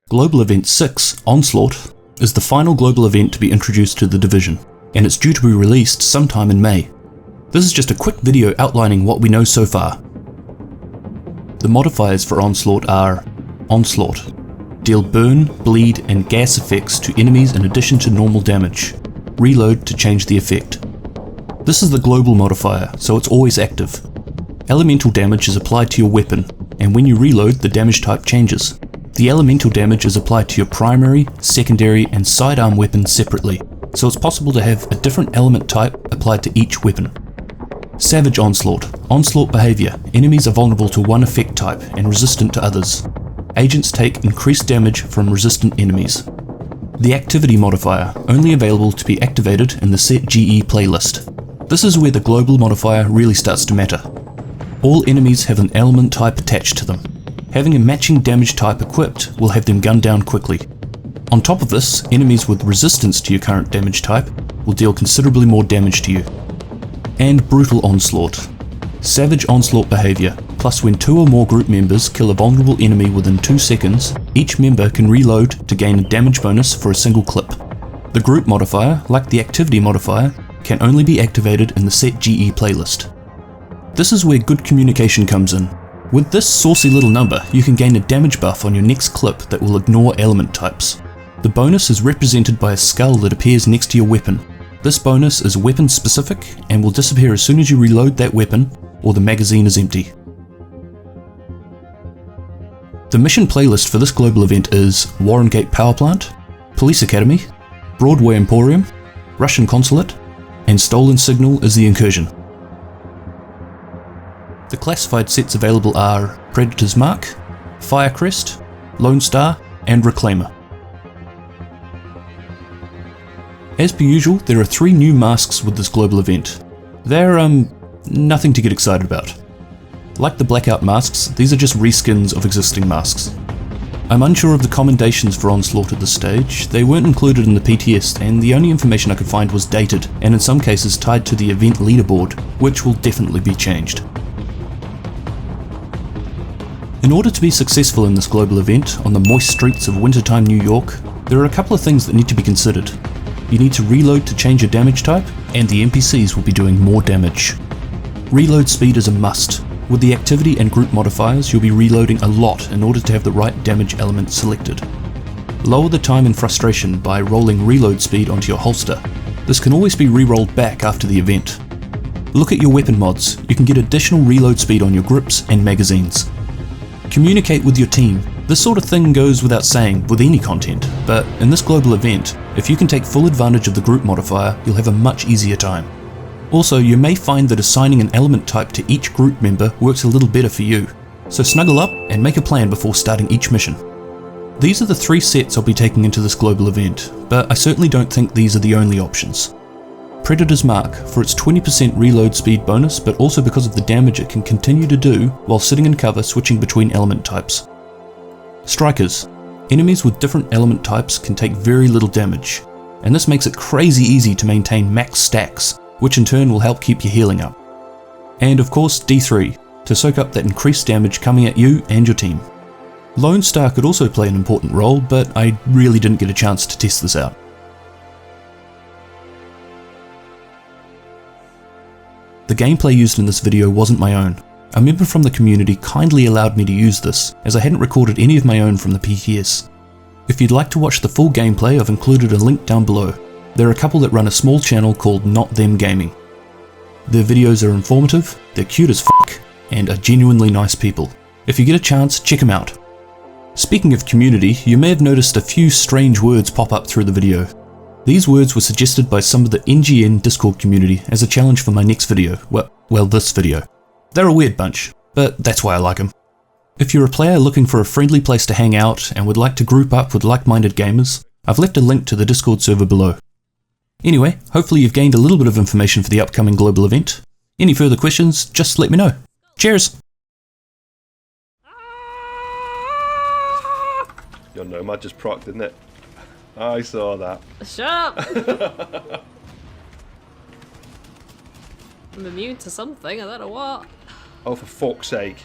Global Event 6, Onslaught, is the final global event to be introduced to the division, and it's due to be released sometime in May. This is just a quick video outlining what we know so far. The modifiers for Onslaught are Onslaught. Deal burn, bleed and gas effects to enemies in addition to normal damage. Reload to change the effect. This is the global modifier, so it's always active. Elemental damage is applied to your weapon, and when you reload the damage type changes. The elemental damage is applied to your primary, secondary and sidearm weapons separately, so it's possible to have a different element type applied to each weapon. Savage Onslaught. Onslaught behavior. Enemies are vulnerable to one effect type and resistant to others. Agents take increased damage from resistant enemies. The activity modifier, only available to be activated in the set GE playlist. This is where the global modifier really starts to matter. All enemies have an element type attached to them. Having a matching damage type equipped will have them gunned down quickly. On top of this, enemies with resistance to your current damage type will deal considerably more damage to you. And Brutal Onslaught. Savage Onslaught behavior, plus when 2 or more group members kill a vulnerable enemy within 2 seconds, each member can reload to gain a damage bonus for a single clip. The group modifier, like the activity modifier, can only be activated in the set GE playlist. This is where good communication comes in. With this saucy little number, you can gain a damage buff on your next clip that will ignore element types. The bonus is represented by a skull that appears next to your weapon. This bonus is weapon specific and will disappear as soon as you reload that weapon or the magazine is empty. The mission playlist for this global event is Warren Gate Power Plant, Police Academy, Broadway Emporium, Russian Consulate, and Stolen Signal is the incursion. The classified sets available are Predator's Mark, Firecrest, Lone Star, and Reclaimer. As per usual, there are 3 new masks with this global event. They're, nothing to get excited about. Like the blackout masks, these are just reskins of existing masks. I'm unsure of the commendations for Onslaught at this stage. They weren't included in the PTS, and the only information I could find was dated, and in some cases tied to the event leaderboard, which will definitely be changed. In order to be successful in this global event on the moist streets of wintertime New York, there are a couple of things that need to be considered. You need to reload to change your damage type, and the NPCs will be doing more damage. Reload speed is a must. With the activity and group modifiers, you'll be reloading a lot in order to have the right damage element selected. Lower the time and frustration by rolling reload speed onto your holster. This can always be re-rolled back after the event. Look at your weapon mods. You can get additional reload speed on your grips and magazines. Communicate with your team. This sort of thing goes without saying with any content, but in this global event, if you can take full advantage of the group modifier, you'll have a much easier time. Also, you may find that assigning an element type to each group member works a little better for you, so snuggle up and make a plan before starting each mission. These are the 3 sets I'll be taking into this global event, but I certainly don't think these are the only options. Predator's Mark for its 20% reload speed bonus, but also because of the damage it can continue to do while sitting in cover switching between element types. Strikers. Enemies with different element types can take very little damage, and this makes it crazy easy to maintain max stacks, which in turn will help keep your healing up. And of course D3, to soak up that increased damage coming at you and your team. Lone Star could also play an important role, but I really didn't get a chance to test this out. The gameplay used in this video wasn't my own. A member from the community kindly allowed me to use this, as I hadn't recorded any of my own from the PTS. If you'd like to watch the full gameplay, I've included a link down below. There are a couple that run a small channel called Not Them Gaming. Their videos are informative, they're cute as fuck, and are genuinely nice people. If you get a chance, check them out. Speaking of community, you may have noticed a few strange words pop up through the video. These words were suggested by some of the NGN Discord community as a challenge for my next video, well this video. They're a weird bunch, but that's why I like them. If you're a player looking for a friendly place to hang out and would like to group up with like-minded gamers, I've left a link to the Discord server below. Anyway, hopefully you've gained a little bit of information for the upcoming global event. Any further questions, just let me know. Cheers! Your nomad just procced, didn't it? I saw that. Shut up! I'm immune to something, I don't know what. Oh, for fuck's sake.